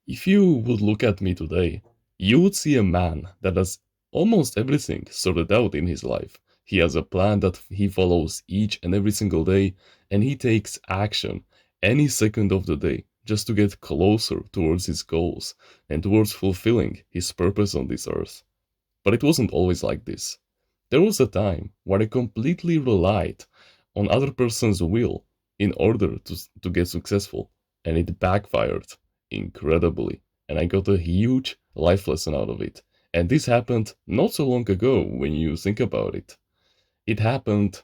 If you would look at me today, you would see a man that has almost everything sorted out in his life. He has a plan that he follows each and every single day, and he takes action any second of the day just to get closer towards his goals and towards fulfilling his purpose on this earth. But it wasn't always like this. There was a time where I completely relied on other person's will in order to get successful, and it backfired incredibly, and I got a huge life lesson out of it. And this happened not so long ago when you think about it. It happened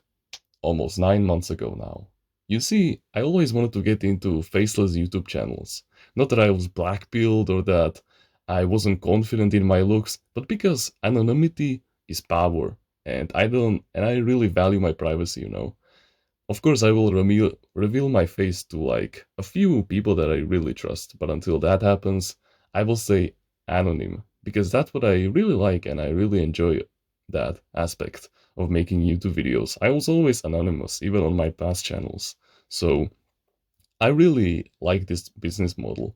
almost 9 months ago now. You see, I always wanted to get into faceless YouTube channels. Not that I was blackpilled or that I wasn't confident in my looks, but because anonymity is power, and I really value my privacy. Of course, I will reveal my face to like a few people that I really trust, but until that happens, I will stay anonym because that's what I really like and I really enjoy that aspect of making YouTube videos. I was always anonymous, even on my past channels. So I really like this business model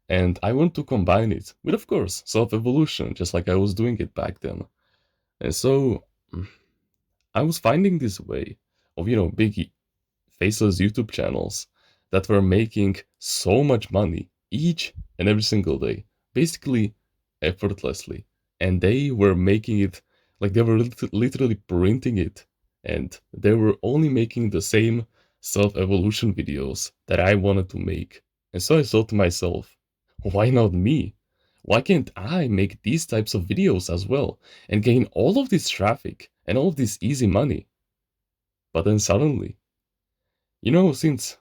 and I want to combine it with, of course, self evolution, just like I was doing it back then. And so I was finding this way of, big faceless YouTube channels that were making so much money each and every single day, basically effortlessly. And they were making it like they were literally printing it, and they were only making the same self evolution videos that I wanted to make. And so I thought to myself, why not me? Why can't I make these types of videos as well and gain all of this traffic and all of this easy money? But then suddenly, since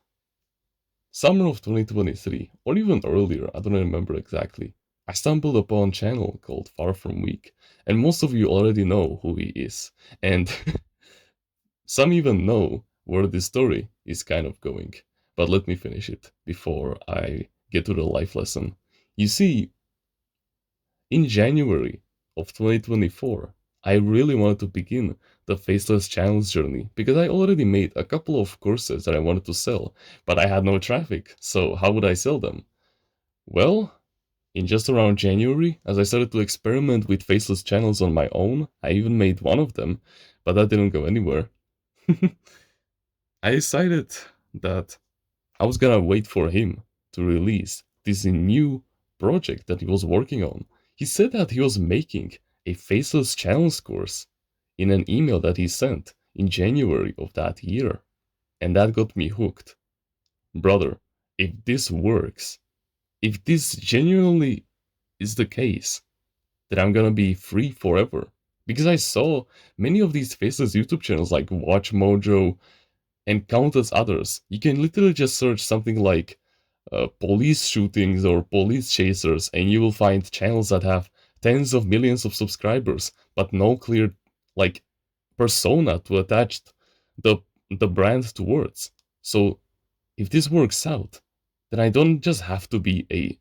summer of 2023, or even earlier, I don't remember exactly, I stumbled upon a channel called Far From Weak, and most of you already know who he is, and some even know where this story is kind of going. But let me finish it before I get to the life lesson. You see, in January of 2024, I really wanted to begin the Faceless Challenge journey because I already made a couple of courses that I wanted to sell, but I had no traffic, so how would I sell them? Well, in just around January, as I started to experiment with faceless channels on my own, I even made one of them, but that didn't go anywhere. I decided that I was gonna wait for him to release this new project that he was working on. He said that he was making a faceless challenge course in an email that he sent in January of that year. And that got me hooked. Brother, if this works, if this genuinely is the case, then I'm gonna be free forever. Because I saw many of these faceless YouTube channels like Watch Mojo and countless others. You can literally just search something like police shootings or police chasers, and you will find channels that have tens of millions of subscribers, but no clear like persona to attach the the brand towards. So if this works out, then I don't just have to be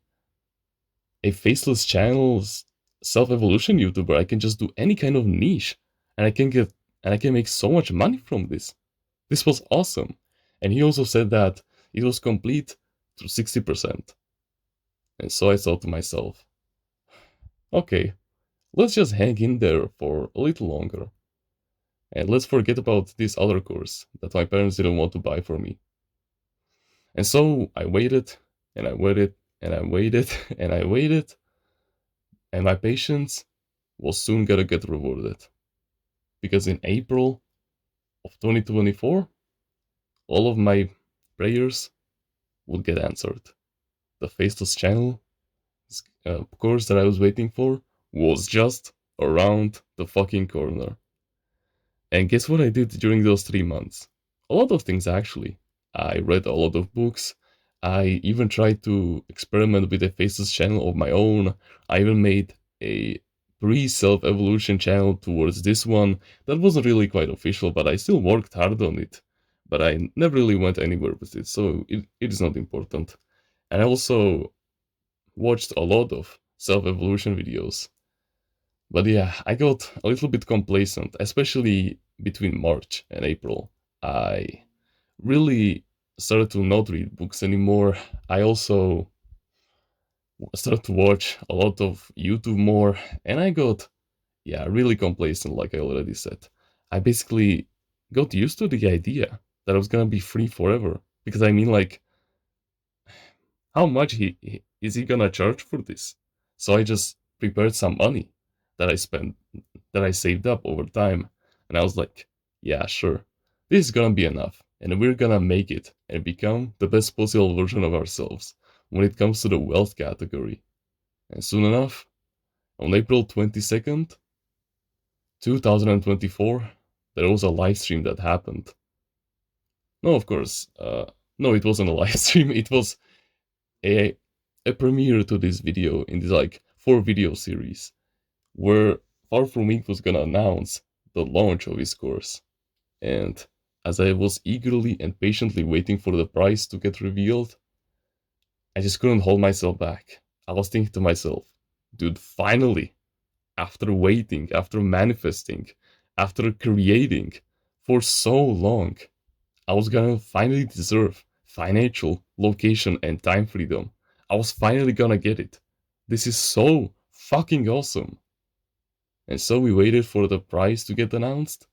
a faceless channel's self-evolution YouTuber. I can just do any kind of niche, and I can make so much money from this. This was awesome. And he also said that it was complete to 60%. And so I thought to myself, okay, let's just hang in there for a little longer. And let's forget about this other course that my parents didn't want to buy for me. And so I waited, and I waited, and I waited, and I waited, and my patience was soon gonna get rewarded. Because in April of 2024, all of my prayers would get answered. The faceless channel course that I was waiting for was just around the fucking corner. And guess what I did during those 3 months? A lot of things actually. I read a lot of books. I even tried to experiment with a faceless channel of my own. I even made a pre self evolution channel towards this one that wasn't really quite official, but I still worked hard on it. But I never really went anywhere with it, so it is not important. And I also watched a lot of self evolution videos. But yeah, I got a little bit complacent, especially between March and April. I really started to not read books anymore. I also started to watch a lot of YouTube more, and I got, yeah, really complacent, like I already said. I basically got used to the idea that I was gonna be free forever. Because I mean, like, how much is he gonna charge for this? So I just prepared some money that I spent, that I saved up over time, and I was like, yeah, sure, this is gonna be enough, and we're gonna make it and become the best possible version of ourselves when it comes to the wealth category. And soon enough, on April 22nd, 2024, there was a live stream that happened. No, of course, no, it wasn't a live stream. It was a a premiere to this video in this like 4 video series where Far From Weak was gonna announce the launch of his course. And as I was eagerly and patiently waiting for the price to get revealed, I just couldn't hold myself back. I was thinking to myself, dude, finally, after waiting, after manifesting, after creating for so long, I was gonna finally deserve financial, location, and time freedom. I was finally gonna get it. This is so fucking awesome. And so we waited for the price to get announced.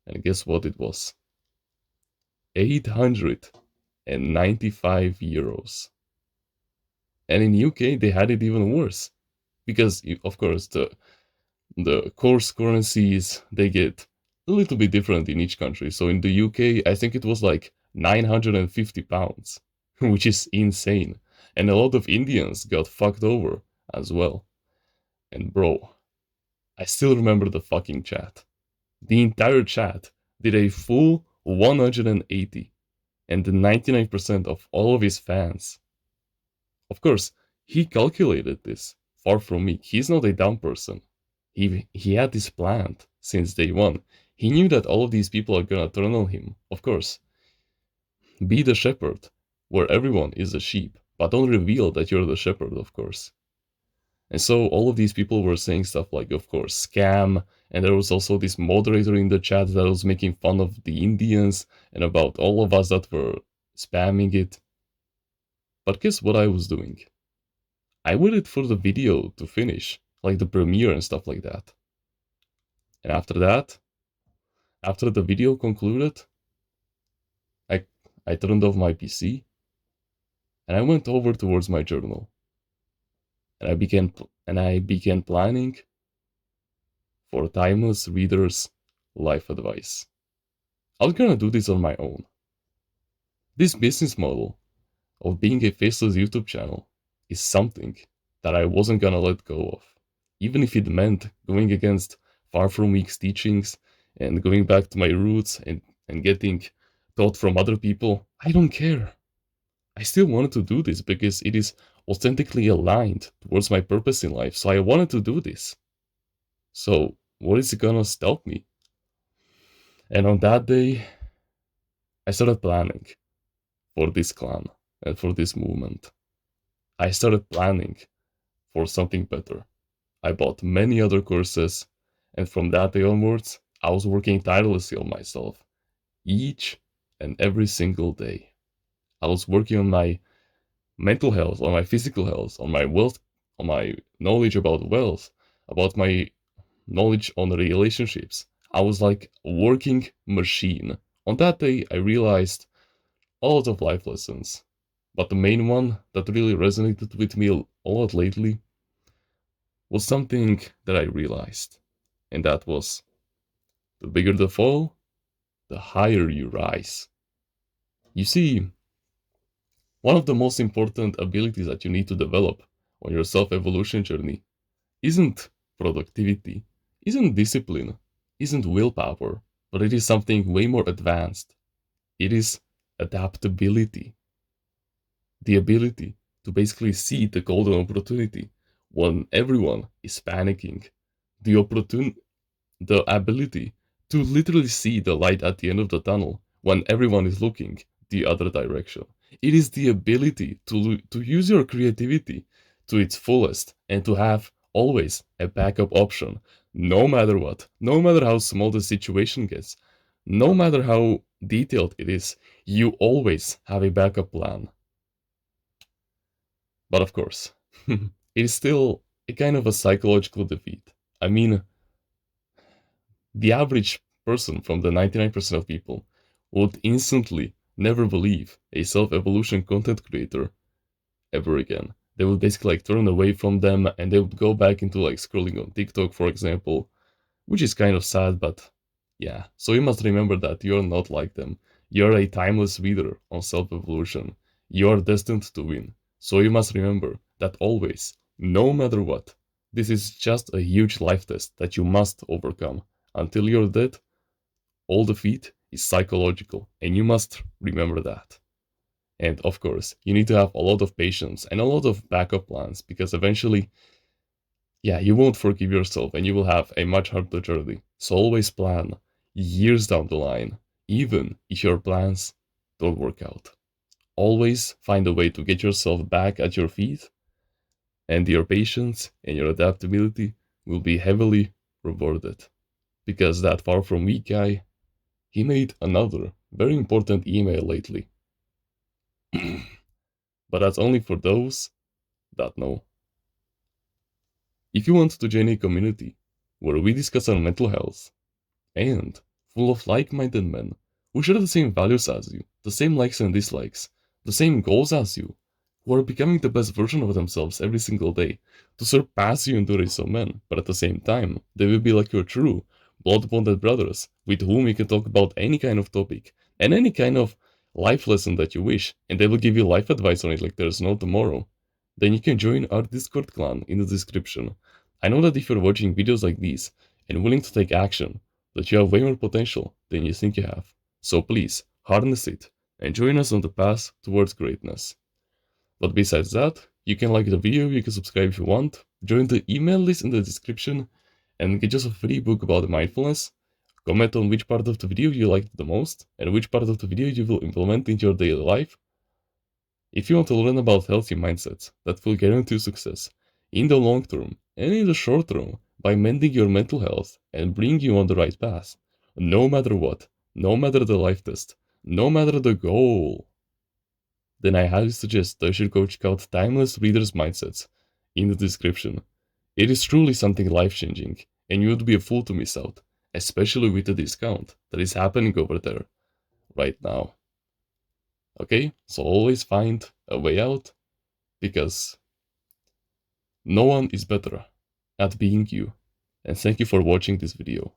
And guess what it was? 895 euros. And in UK they had it even worse. Because of course the course currencies they get a little bit different in each country. So in the UK I think it was like £950, which is insane. And a lot of Indians got fucked over as well. And bro, I still remember the fucking chat. The entire chat did a full 180, and 99% of all of his fans. Of course, he calculated this. Far from me, he's not a dumb person. He had this planned since day one. He knew that all of these people are gonna turn on him. Of course, be the shepherd, where everyone is a sheep, but don't reveal that you're the shepherd, of course. And so all of these people were saying stuff like, of course, scam. And there was also this moderator in the chat that was making fun of the Indians and about all of us that were spamming it. But guess what I was doing? I waited for the video to finish, like the premiere and stuff like that. And after that, after the video concluded, I, I turned off my PC and I went over towards my journal. And I began planning for Timeless Reader's life advice. I was gonna do this on my own. This business model of being a faceless YouTube channel is something that I wasn't gonna let go of. Even if it meant going against Far From Weak's teachings and going back to my roots and getting taught from other people, I don't care. I still wanted to do this because it is authentically aligned towards my purpose in life, so I wanted to do this. So, what is gonna stop me? And on that day, I started planning for this clan and for this movement. I started planning for something better. I bought many other courses, and from that day onwards, I was working tirelessly on myself, each and every single day. I was working on my mental health, on my physical health, on my wealth, on my knowledge about wealth, about my knowledge on relationships. I was like a working machine. On that day, I realized a lot of life lessons. But the main one that really resonated with me a lot lately was something that I realized. And that was, the bigger the fall, the higher you rise. You see, one of the most important abilities that you need to develop on your self-evolution journey isn't productivity, isn't discipline, isn't willpower, but it is something way more advanced. It is adaptability. The ability to basically see the golden opportunity when everyone is panicking. The ability to literally see the light at the end of the tunnel when everyone is looking the other direction. It is the ability to use your creativity to its fullest and to have always a backup option, no matter what, no matter how small the situation gets, no matter how detailed it is, you always have a backup plan. But of course, it is still a kind of a psychological defeat. I mean, the average person from the 99% of people would instantly never believe a self-evolution content creator ever again. They would basically like turn away from them and they would go back into like scrolling on TikTok, for example, which is kind of sad, but yeah. So you must remember that you're not like them. You're a timeless reader on self-evolution. You're destined to win. So you must remember that always, no matter what, this is just a huge life test that you must overcome. Until you're dead, all defeat is psychological, and you must remember that. And of course, you need to have a lot of patience and a lot of backup plans because eventually, yeah, you won't forgive yourself and you will have a much harder journey. So always plan years down the line, even if your plans don't work out. Always find a way to get yourself back at your feet, and your patience and your adaptability will be heavily rewarded. Because that far from weak guy, he made another very important email lately. But that's only for those that know. If you want to join a community where we discuss our mental health and full of like-minded men who share the same values as you, the same likes and dislikes, the same goals as you, who are becoming the best version of themselves every single day to surpass you in the race of men, but at the same time, they will be like your true, blood-bonded brothers with whom you can talk about any kind of topic and any kind of life lesson that you wish, and they will give you life advice on it like there's no tomorrow. Then you can join our Discord clan in the description. I know that if you're watching videos like these and willing to take action, that you have way more potential than you think you have. So please, harness it and join us on the path towards greatness. But besides that, you can like the video, you can subscribe if you want, join the email list in the description, and get just a free book about mindfulness. Comment on which part of the video you liked the most, and which part of the video you will implement into your daily life. If you want to learn about healthy mindsets that will guarantee success in the long term and in the short term by mending your mental health and bring you on the right path, no matter what, no matter the life test, no matter the goal, then I highly suggest that you should go check out Timeless Readers Mindsets in the description. It is truly something life-changing, and you would be a fool to miss out, especially with the discount that is happening over there right now. Okay, so always find a way out, because no one is better at being you. And thank you for watching this video.